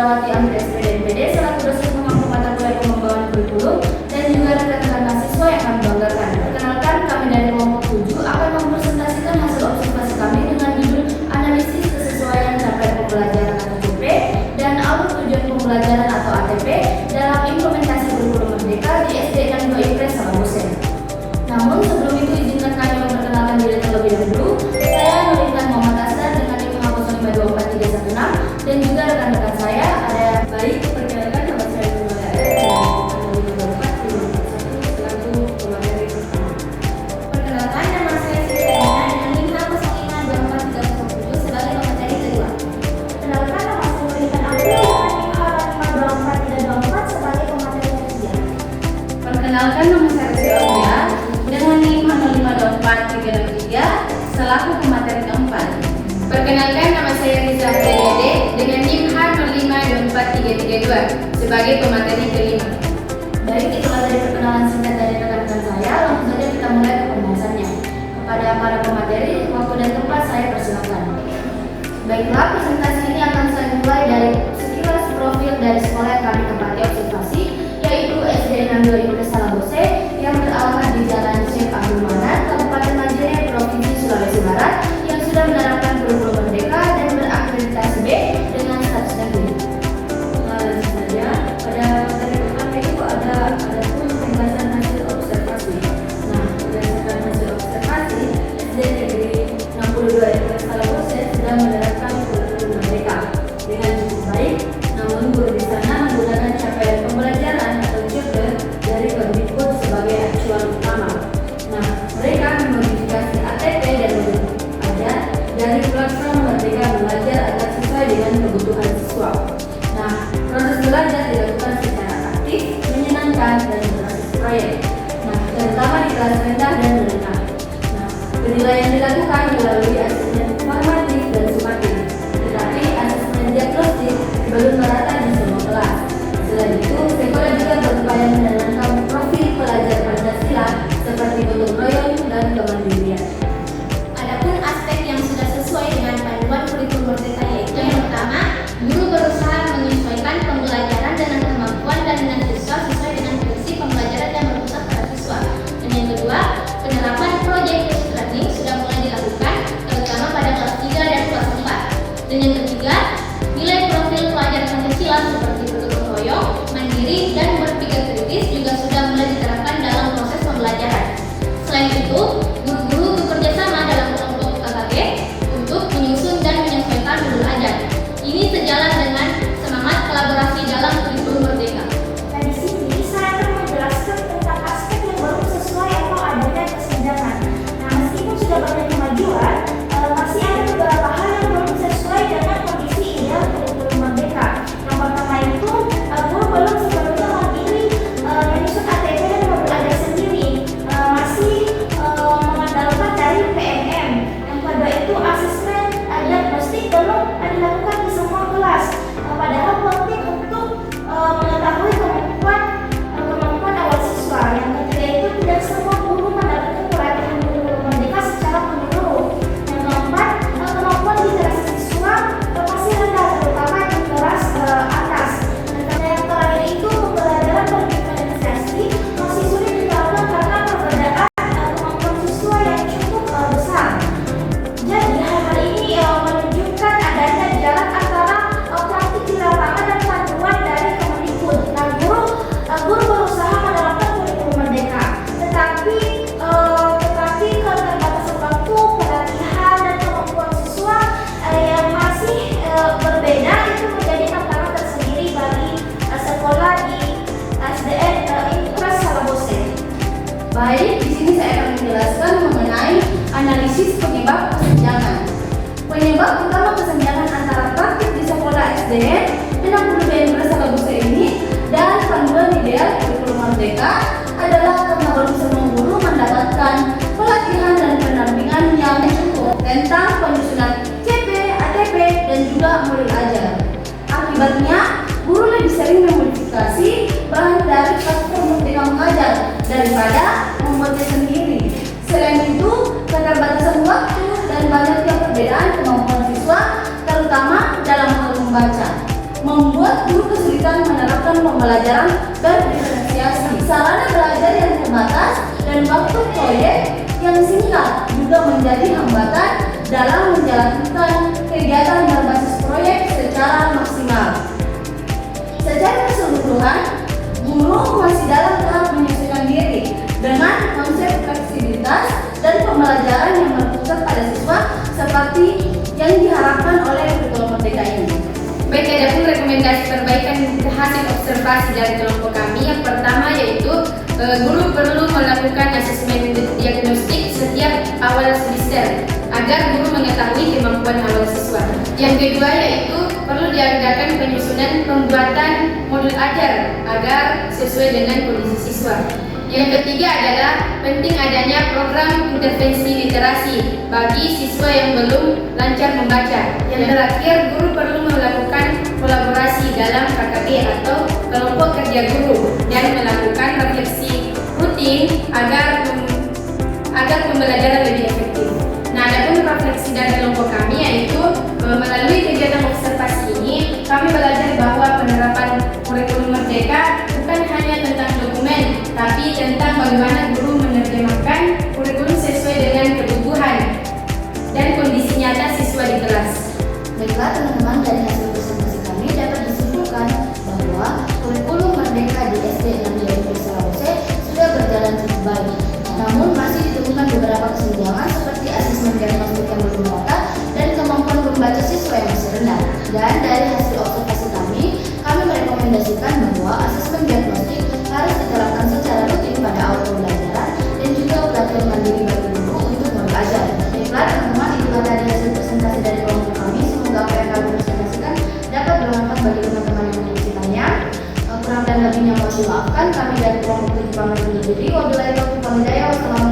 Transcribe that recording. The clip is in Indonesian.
Indrawati Amri SPD selaku dosen pemangku mata kuliah pengembangan kurikulum dan juga rekan-rekan mahasiswa yang kami banggakan. Perkenalkan, kami dari kelompok 7 akan mempresentasikan hasil observasi kami dengan judul analisis kesesuaian capaian pembelajaran atau CP dan alur tujuan pembelajaran atau ATP dalam implementasi kurikulum Merdeka di SD dan 2 Impres Salabosen. Namun sebelum itu izinkan kami memperkenalkan diri terlebih dahulu. Saya Nurintan Muhammad Asrar dengan NIM 05243116 dan juga rekan-rekan saya ada baik. Perkenalkan, nama saya Nurmala selaku pemateri pertama. Perkenalkan, nama saya Siti dengan NIM 05243117 sebagai pemateri kedua. Perkenalkan, nama saya Nurintan April dengan NIM 05243224 sebagai pemateri ketiga. Perkenalkan, nama saya Rizky Aulia dengan NIM 052433 selaku pemateri keempat. Perkenalkan, nama saya Riza Priayade dengan NIM 052433 sebagai pemateri kelima. Baik, itulah dari perkenalan singkat dari rekan-rekan saya. Langsung saja kita mulai ke pembahasannya. Kepada para pemateri, waktu dan tempat saya persilakan. Baiklah, presentasi ini akan saya mulai dari sekilas profil dari sekolah yang kami tempati observasi, yaitu SD Negeri 2 Impres Salabosen yang beralamat di Jalan Syekh Abdul Manan, Kabupaten Majene, Provinsi Sulawesi Barat, yang sudah menerapkan kurikulum Merdeka dan berakreditasi B dengan status negeri. Langsung saja, pada materi pertama itu ada pun pembahasan hasil observasi. Nah, berdasarkan hasil observasi, SD Negeri 62 Impres Salabosen sudah menerapkan kurikulum Merdeka dengan cukup baik. Namun guru di sana menggunakan capaian pembelajaran atau CP dari Kemdikbud sebagai acuan utama. Nah, mereka memodifikasi ATP dan modul ajar dari platform Merdeka Belajar agar sesuai dengan kebutuhan siswa. Nah, proses belajar dilakukan secara aktif, menyenangkan, dan berbasis proyek. Nah, terutama di kelas rendah dan menengah. Nah, penilaian dilakukan melalui asesmen formatif dan sumatif, tetapi asesmen diagnostik belum merata di semua kelas. Selain itu, sekolah juga berupaya menanamkan profil pelajar Pancasila seperti gotong royong dan kemandirian. Adapun aspek yang sudah sesuai dengan panduan kurikulum Merdeka yaitu yang pertama, guru berusaha menyesuaikan pembelajaran dengan kemampuan dan minat siswa sesuai dengan prinsip pembelajaran yang berpusat pada siswa. Dan yang kedua, penerapan proyek based learning sudah mulai dilakukan, terutama pada kelas 3 dan kelas 4. Dan yang ketiga, nilai profil pelajar Pancasila seperti gotong royong, mandiri, dan berpikir kritis juga sudah mulai diterapkan dalam proses pembelajaran. Selain itu, guru-guru bekerja sama dalam kelompok KKB untuk menyusun dan menyesuaikan modul ajar. Ini sejalan dengan semangat kolaborasi dalam kurikulum Merdeka. Nah, di sini saya akan menjelaskan tentang aspek yang belum sesuai atau adanya kesenjangan. Nah, meskipun sudah banyak kemajuan, masih ada beberapa hal yang belum sesuai dengan kondisi ideal kurikulum Merdeka. Yang pertama itu, guru belum sepenuhnya memilih menyusun ATP dan modul ajar sendiri, masih mengandalkan dari PMM. Yang kedua itu asesmen diagnostik belum dilakukan di semua kelas, padahal penting untuk mengetahui kemampuan awal siswa. Yang ketiga itu tidak semua guru mendapatkan pelatihan kurikulum Merdeka secara menyeluruh. Yang keempat, kemampuan literasi siswa masih rendah, terutama di kelas atas. Dan yang terakhir itu pembelajaran berdifferensiasi masih sulit diterapkan karena perbedaan kemampuan siswa yang cukup besar. Jadi hal-hal ini menunjukkan adanya jarak antara praktik di lapangan dan panduan dari Kemdikbud. Nah, guru berusaha menerapkan kurikulum Merdeka, tetapi keterbatasan waktu, pelatihan, dan kemampuan siswa yang masih berbeda itu menjadi tantangan tersendiri bagi sekolah di SDN Impres Salabosen. Baik, di sini saya akan menjelaskan mengenai analisis penyebab kesenjangan. Penyebab utama kesenjangan antara praktik di sekolah SDN 62 Impres Salabosen ini dan panduan ideal kurikulum Merdeka adalah karena belum semua guru mendapatkan pelatihan dan pendampingan yang cukup tentang penyusunan CP, ATP, dan juga modul ajar. Akibatnya, guru lebih sering memodifikasi bahan dari platform Merdeka Mengajar daripada membuatnya sendiri. Selain itu, keterbatasan waktu dan banyaknya perbedaan kemampuan siswa, terutama dalam hal membaca, membuat pembelajaran berdiferensiasi, sarana belajar yang terbatas, dan waktu proyek yang singkat juga menjadi hambatan dalam menjalankan kegiatan berbasis proyek secara maksimal. Secara keseluruhan, guru masih dalam tahap menyesuaikan diri dengan konsep fleksibilitas dan pembelajaran yang berpusat pada siswa seperti yang diharapkan oleh kurikulum merdeka ini. Baik, ada pun rekomendasi perbaikan hasil observasi dari kelompok kami. Yang pertama yaitu guru perlu melakukan asesmen diagnostik setiap awal semester agar guru mengetahui kemampuan awal siswa. Yang kedua yaitu perlu diadakan penyusunan pembuatan modul ajar agar sesuai dengan kondisi siswa. Yang ketiga adalah penting adanya program intervensi literasi bagi siswa yang belum lancar membaca. Yang terakhir, guru perlu melakukan kolaborasi dalam KKB atau kelompok kerja guru dan melakukan refleksi rutin agar pembelajaran lebih efektif. Nah, adapun refleksi dari kelompok kami yaitu melalui kegiatan observasi ini kami belajar bahwa penerapan kurikulum merdeka bukan hanya tentang dokumen, tapi tentang bagaimana guru menerjemahkan kurikulum sesuai dengan kebutuhan dan kondisi nyata siswa di kelas. Baiklah teman-teman, dari hasil presentasi kami dapat disimpulkan bahwa kurikulum merdeka di SD 6 JMP Sulawesi sudah berjalan cukup baik. Namun masih ditemukan beberapa kesenjangan seperti asesmen diagnostik yang belum rata dan kemampuan membaca siswa yang masih rendah. Dan dari hasil observasi kami merekomendasikan bahwa asesmen diagnostik harus diterapkan secara rutin pada awal pembelajaran dan juga pelatihan mandiri bagi guru untuk belajar. Baiklah teman-teman, itulah tadi hasil presentasi dari kelompok kami. Semoga apa yang kami presentasikan dapat bermanfaat bagi teman-teman yang memiliki tanya. Kurang dan lebihnya mohon dimaafkan. Kami dari kelompok 7 pamit undur diri. Wabillahi taufiq wal hidayah. Wassalamualaikum